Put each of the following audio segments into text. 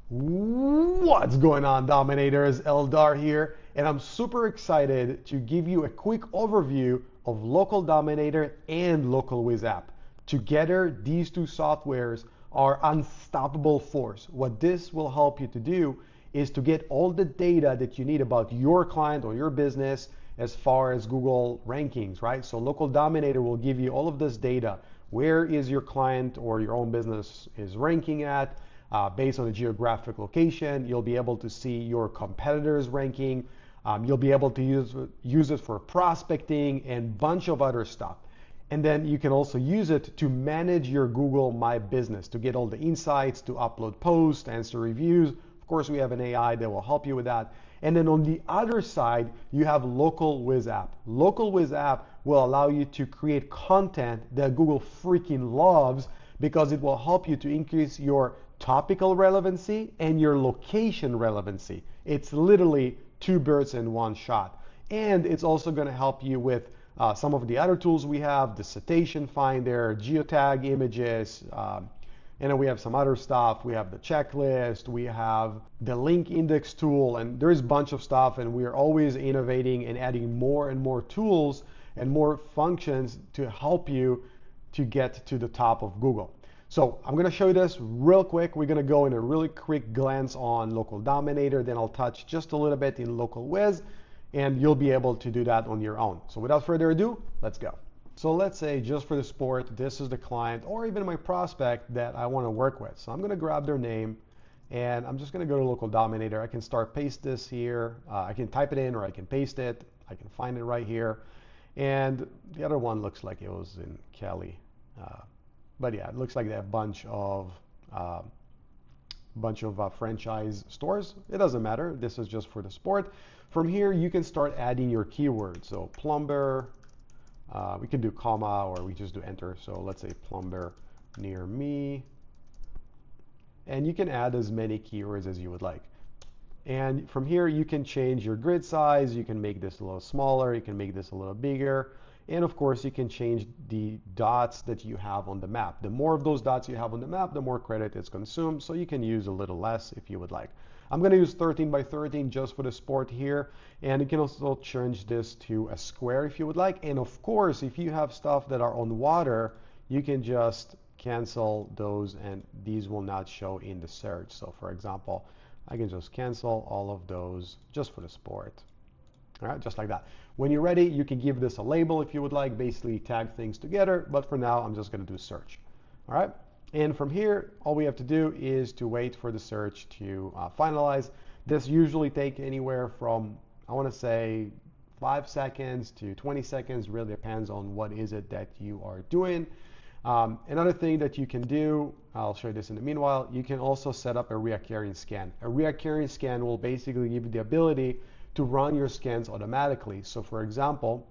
What's going on, Dominators? Eldar here, and I'm super excited to give you a quick overview of Local Dominator and LocalWiz.app. Together, these two softwares are unstoppable force. What this will help you to do is to get all the data that you need about your client or your business as far as Google rankings, right? So Local Dominator will give you all of this data. Where is your client or your own business is ranking at? Based on the geographic location, you'll be able to see your competitors' ranking. You'll be able to use it for prospecting and bunch of other stuff. And then you can also use it to manage your Google My Business, to get all the insights, to upload posts, answer reviews. Of course, we have an AI that will help you with that. And then on the other side, you have LocalWiz.app. LocalWiz.app will allow you to create content that Google freaking loves because it will help you to increase your topical relevancy and your location relevancy. It's literally two birds in one shot. And it's also going to help you with some of the other tools we have, the Citation Finder, geotag images, and then we have some other stuff. We have the checklist, we have the link index tool, and there's a bunch of stuff, and we are always innovating and adding more and more tools and more functions to help you to get to the top of Google. So I'm going to show you this real quick. We're going to go in a really quick glance on Local Dominator, then I'll touch just a little bit in LocalWiz, and you'll be able to do that on your own. So without further ado, let's go. So let's say just for the sport, this is the client or even my prospect that I want to work with. So I'm going to grab their name and I'm just going to go to Local Dominator. I can start paste this here. I can type it in or I can paste it. I can find it right here. And the other one looks like it was in Cali. But yeah, it looks like they have a bunch of franchise stores. It doesn't matter. This is just for the sport. From here, you can start adding your keywords. So plumber, we can do comma or we just do enter. So let's say plumber near me. And you can add as many keywords as you would like. And from here, you can change your grid size. You can make this a little smaller. You can make this a little bigger. And of course, you can change the dots that you have on the map. The more of those dots you have on the map, the more credit it's consumed. So you can use a little less if you would like. I'm going to use 13 by 13 just for the sport here. And you can also change this to a square if you would like. And of course, if you have stuff that are on water, you can just cancel those and these will not show in the search. So for example, I can just cancel all of those just for the sport. All right, just like that. When you're ready, you can give this a label if you would like, basically tag things together, but for now, I'm just gonna do search. All right, and from here, all we have to do is to wait for the search to finalize. This usually takes anywhere from, I wanna say, 5 seconds to 20 seconds, really depends on what is it that you are doing. Another thing that you can do, I'll show you this in the meanwhile, you can also set up a reoccurring scan. A reoccurring scan will basically give you the ability to run your scans automatically. So for example,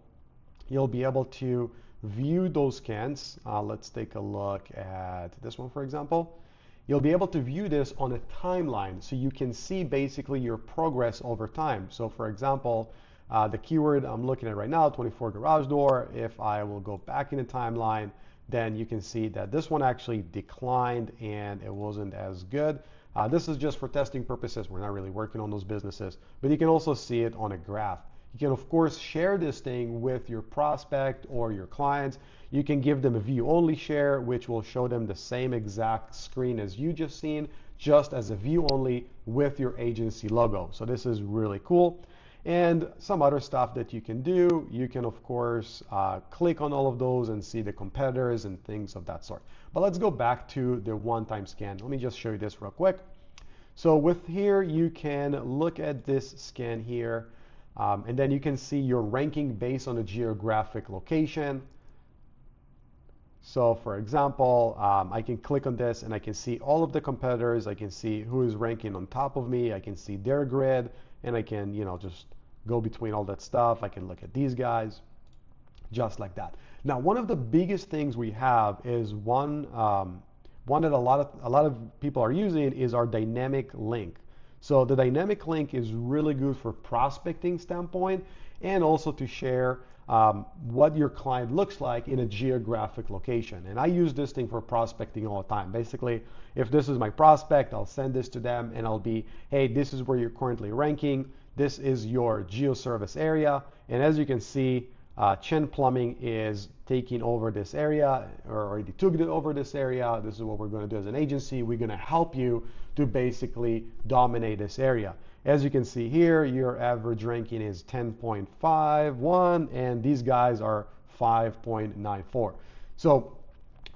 you'll be able to view those scans. Let's take a look at this one, for example. You'll be able to view this on a timeline. So you can see basically your progress over time. So for example, the keyword I'm looking at right now, 24 garage door, if I will go back in the timeline, then you can see that this one actually declined and it wasn't as good. This is just for testing purposes. We're not really working on those businesses, but you can also see it on a graph. You can, of course, share this thing with your prospect or your clients. You can give them a view-only share, which will show them the same exact screen as you just seen, just as a view-only with your agency logo. So this is really cool. And some other stuff that you can do, you can, of course, click on all of those and see the competitors and things of that sort. But let's go back to the one-time scan. Let me just show you this real quick. So with here, you can look at this scan here, and then you can see your ranking based on the geographic location. So for example, I can click on this and I can see all of the competitors. I can see who is ranking on top of me. I can see their grid, and I can, just go between all that stuff. I can look at these guys, just like that. Now, one of the biggest things we have is one that a lot of people are using is our dynamic link. So the dynamic link is really good for prospecting standpoint and also to share what your client looks like in a geographic location. And I use this thing for prospecting all the time. Basically, if this is my prospect, I'll send this to them and I'll be, hey, this is where you're currently ranking. This is your geo-service area. And as you can see, Chen Plumbing is taking over this area, or already took it over this area. This is what we're going to do as an agency. We're going to help you to basically dominate this area. As you can see here, your average ranking is 10.51, and these guys are 5.94. So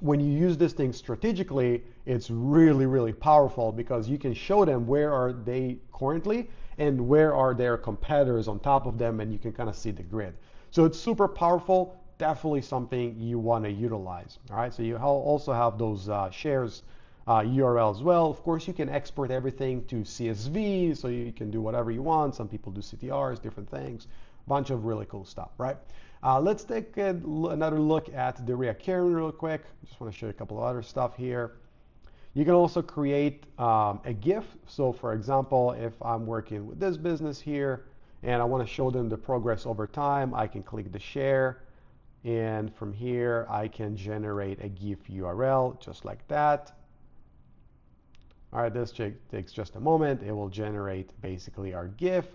when you use this thing strategically, it's really, really powerful because you can show them where are they currently and where are their competitors on top of them, and you can kind of see the grid. So it's super powerful, definitely something you want to utilize. All right, so you also have those shares URL as well. Of course, you can export everything to CSV, so you can do whatever you want. Some people do CTRs, different things, bunch of really cool stuff, right? Let's take another look at the reoccurring real quick. Just want to show you a couple of other stuff here. You can also create a GIF. So for example, if I'm working with this business here and I want to show them the progress over time, I can click the share, and from here I can generate a GIF URL just like that. All right, this takes just a moment. It will generate basically our GIF.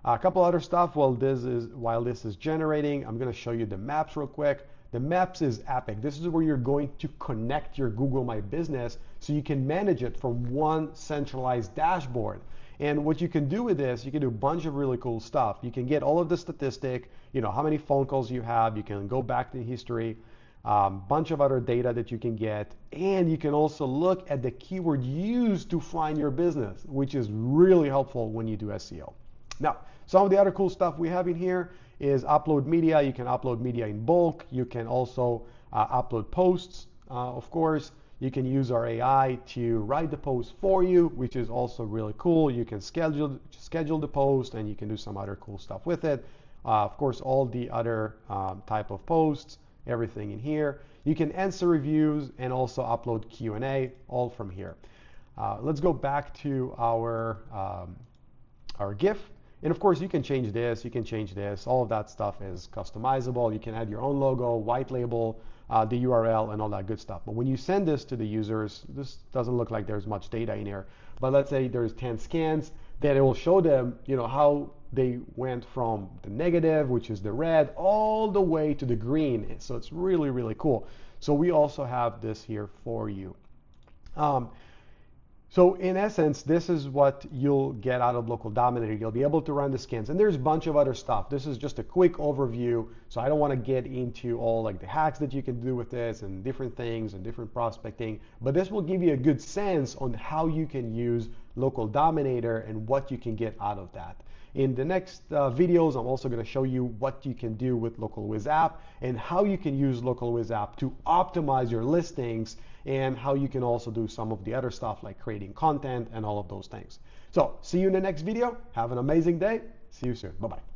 A couple other stuff while this is generating. I'm going to show you the maps real quick. The maps is epic. This is where you're going to connect your Google My Business so you can manage it from one centralized dashboard. And what you can do with this, you can do a bunch of really cool stuff. You can get all of the statistic, how many phone calls you have. You can go back to history. Bunch of other data that you can get, and you can also look at the keyword used to find your business, which is really helpful when you do SEO. Now, some of the other cool stuff we have in here is upload media. You can upload media in bulk. You can also upload posts. Of course, you can use our AI to write the post for you, which is also really cool. You can schedule the post, and you can do some other cool stuff with it. Of course, all the other type of posts, everything in here. You can answer reviews and also upload Q&A, all from here. Let's go back to our GIF. And of course, you can change this, you can change this. All of that stuff is customizable. You can add your own logo, white label, the URL, and all that good stuff. But when you send this to the users, this doesn't look like there's much data in here. But let's say there's 10 scans, then it will show them, how they went from the negative, which is the red, all the way to the green. So it's really, really cool. So we also have this here for you. So in essence, this is what you'll get out of Local Dominator. You'll be able to run the scans, and there's a bunch of other stuff. This is just a quick overview, so I don't want to get into all like the hacks that you can do with this and different things and different prospecting, but this will give you a good sense on how you can use Local Dominator and what you can get out of that. In the next videos, I'm also going to show you what you can do with LocalWiz.app and how you can use LocalWiz.app to optimize your listings, and how you can also do some of the other stuff like creating content and all of those things. So see you in the next video. Have an amazing day. See you soon. Bye-bye.